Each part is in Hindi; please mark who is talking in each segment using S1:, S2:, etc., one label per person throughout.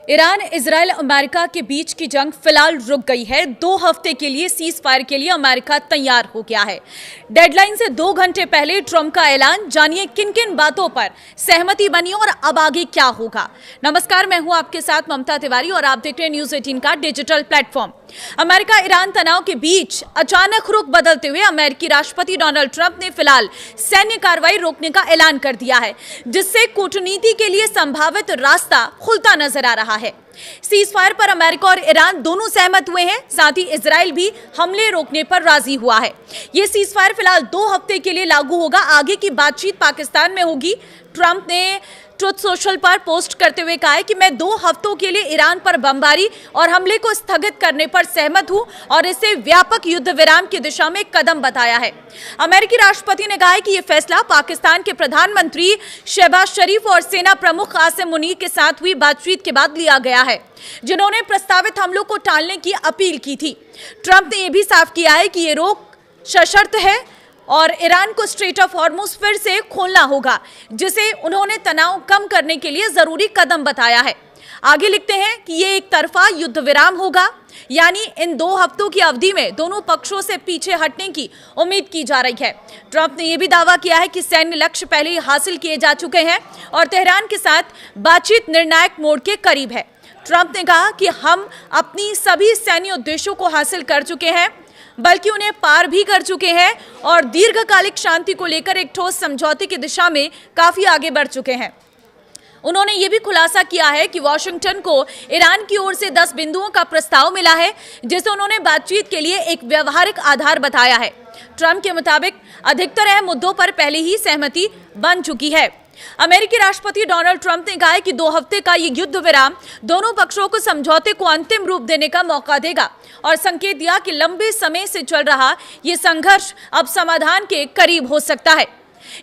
S1: ईरान, इजराइल, अमेरिका के बीच की जंग फिलहाल रुक गई है। 2 हफ्ते के लिए सीज फायर के लिए अमेरिका तैयार हो गया है। डेडलाइन से 2 घंटे पहले ट्रंप का ऐलान। जानिए किन किन बातों पर सहमति बनी और अब आगे क्या होगा। नमस्कार, मैं हूं आपके साथ ममता तिवारी और आप देख रहे हैं न्यूज़ 18 का डिजिटल प्लेटफॉर्म। अमेरिका ईरान तनाव के बीच अचानक रुख बदलते हुए अमेरिकी राष्ट्रपति डोनाल्ड ट्रंप ने फिलहाल सैन्य कार्रवाई रोकने का ऐलान कर दिया है, जिससे कूटनीति के लिए संभावित रास्ता खुलता नजर आ रहा है। सीज फायर पर अमेरिका और ईरान दोनों सहमत हुए हैं। साथ ही इजराइल भी हमले रोकने पर राजी हुआ है। ये सीज फायर फिलहाल 2 हफ्ते के लिए लागू होगा। आगे की बातचीत पाकिस्तान में होगी। ट्रंप ने ट्रुथ सोशल पर पोस्ट करते हुए कहा है कि मैं 2 हफ्तों के लिए ईरान पर बमबारी और हमले को स्थगित करने पर सहमत हूं और इसे व्यापक युद्ध विराम की दिशा में कदम बताया है। अमेरिकी राष्ट्रपति ने कहा है कि यह फैसला पाकिस्तान के प्रधानमंत्री शहबाज शरीफ और सेना प्रमुख कासिम मुनीर के साथ हुई बातचीत के बाद लिया गया है, जिन्होंने प्रस्तावित हमलों को टालने की अपील की थी। ट्रंप ने यह भी साफ किया है कि यह रोक सशर्त है और ईरान को स्ट्रेट ऑफ हॉर्मुज फिर से खोलना होगा, जिसे उन्होंने तनाव कम करने के लिए जरूरी कदम बताया है। आगे लिखते हैं कि ये एक तरफा युद्ध विराम होगा, यानी इन 2 हफ्तों की अवधि में दोनों पक्षों से पीछे हटने की उम्मीद की जा रही है। ट्रंप ने यह भी दावा किया है कि सैन्य लक्ष्य पहले ही हासिल किए जा चुके हैं और तेहरान के साथ बातचीत निर्णायक मोड़ के करीब है। ट्रंप ने कहा कि हम अपनी सभी सैन्य उद्देश्यों को हासिल कर चुके हैं, बल्कि उन्हें पार भी कर चुके हैं और दीर्घकालिक शांति को लेकर एक ठोस समझौते की दिशा में काफी आगे बढ़ चुके हैं। उन्होंने ये भी खुलासा किया है कि वॉशिंगटन को ईरान की ओर से 10 बिंदुओं का प्रस्ताव मिला है, जिसे उन्होंने बातचीत के लिए एक व्यवहारिक आधार बताया है। ट्रंप के मुताबिक अधिकतर अहम मुद्दों पर पहले ही सहमति बन चुकी है। अमेरिकी राष्ट्रपति डोनाल्ड ट्रंप ने कहा है कि 2 हफ्ते का ये युद्ध विराम दोनों पक्षों को समझौते को अंतिम रूप देने का मौका देगा और संकेत दिया कि लंबे समय से चल रहा ये संघर्ष अब समाधान के करीब हो सकता है।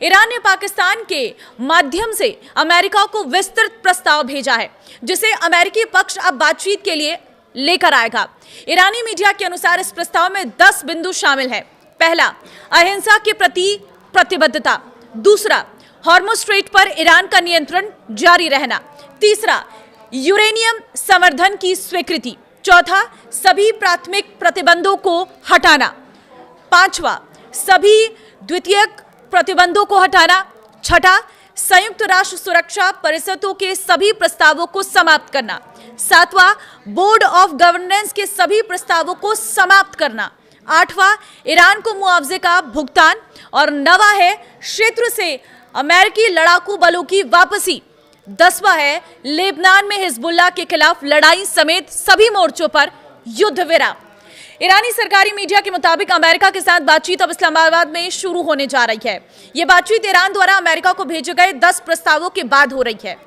S1: ईरान ने पाकिस्तान के माध्यम से अमेरिका को विस्तृत प्रस्ताव भेजा है, जिसे अमेरिकी पक्ष अब बातचीत के लिए लेकर आएगा। ईरानी मीडिया के अनुसार इस प्रस्ताव में 10 बिंदु शामिल है। पहला, अहिंसा के प्रति प्रतिबद्धता। दूसरा, हॉर्मुज स्ट्रेट पर ईरान का नियंत्रण जारी रहना। तीसरा, यूरेनियम संवर्धन की स्वीकृति। चौथा, सभी प्राथमिक प्रतिबंधों को हटाना। पांचवा, सभी द्वितीयक प्रतिबंधों को हटाना। छठा, संयुक्त राष्ट्र सुरक्षा परिषदों के सभी प्रस्तावों को समाप्त करना। सातवां, बोर्ड ऑफ गवर्नेंस के सभी प्रस्तावों को समाप्त करना। आठवां, ईरान को मुआवजे का भुगतान। और 9वां है क्षेत्र से अमेरिकी लड़ाकू बलों की वापसी। 10वां है लेबनान में हिजबुल्लाह के खिलाफ लड़ाई समेत सभी मोर्चों पर युद्ध विराम। ईरानी सरकारी मीडिया के मुताबिक अमेरिका के साथ बातचीत अब इस्लामाबाद में शुरू होने जा रही है। यह बातचीत ईरान द्वारा अमेरिका को भेजे गए 10 प्रस्तावों के बाद हो रही है।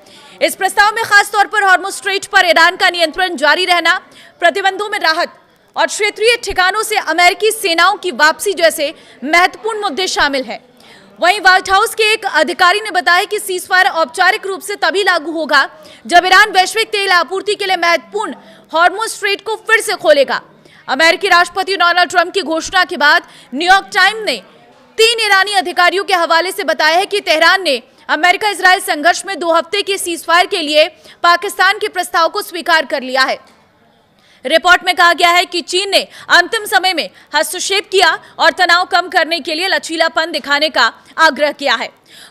S1: इस प्रस्ताव में खास तौर पर हॉर्मुज स्ट्रेट पर ईरान का नियंत्रण जारी रहना, प्रतिबंधों में राहत और क्षेत्रीय ठिकानों से अमेरिकी सेनाओं की वापसी जैसे महत्वपूर्ण मुद्दे शामिल हैं। वहीं व्हाइट हाउस के एक अधिकारी ने बताया कि सीज फायर औपचारिक रूप से तभी लागू होगा जब ईरान वैश्विक तेल आपूर्ति के लिए महत्वपूर्ण हॉर्मुज स्ट्रेट को फिर से खोलेगा। अमेरिकी राष्ट्रपति डोनाल्ड ट्रंप की घोषणा के बाद न्यूयॉर्क टाइम्स ने 3 ईरानी अधिकारियों के हवाले से बताया है कि तेहरान ने अमेरिका इजराइल संघर्ष में 2 हफ्ते के सीज फायर के लिए पाकिस्तान के प्रस्ताव को स्वीकार कर लिया है। रिपोर्ट में कहा गया है कि चीन ने अंतिम समय में हस्तक्षेप किया और तनाव कम करने के लिए लचीलापन दिखाने का आग्रह किया है।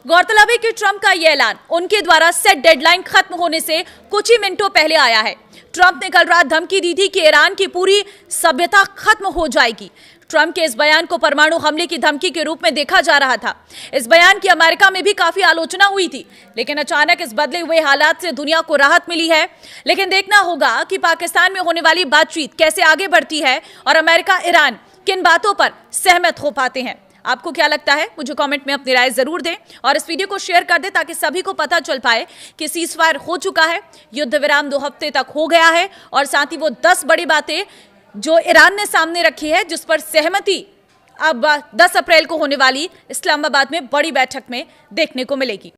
S1: गौरतलब है कि ट्रंप का यह ऐलान उनके द्वारा सेट डेडलाइन खत्म होने से कुछ ही मिनटों पहले आया है। ट्रंप ने कल रात धमकी दी थी कि ईरान की पूरी सभ्यता खत्म हो जाएगी। ट्रंप के इस बयान को परमाणु हमले की धमकी के रूप में देखा जा रहा था। इस बयान की अमेरिका में भी काफी आलोचना हुई थी, लेकिन अचानक इस बदले हुए हालात से दुनिया को राहत मिली है। लेकिन देखना होगा कि पाकिस्तान में होने वाली बातचीत कैसे आगे बढ़ती है और अमेरिका ईरान किन बातों पर सहमत हो पाते हैं। आपको क्या लगता है? मुझे कमेंट में अपनी राय जरूर दें और इस वीडियो को शेयर कर दें ताकि सभी को पता चल पाए कि सीज फायर हो चुका है, युद्ध विराम 2 हफ्ते तक हो गया है और साथ ही वो 10 बड़ी बातें जो ईरान ने सामने रखी है, जिस पर सहमति अब 10 अप्रैल को होने वाली इस्लामाबाद में बड़ी बैठक में देखने को मिलेगी।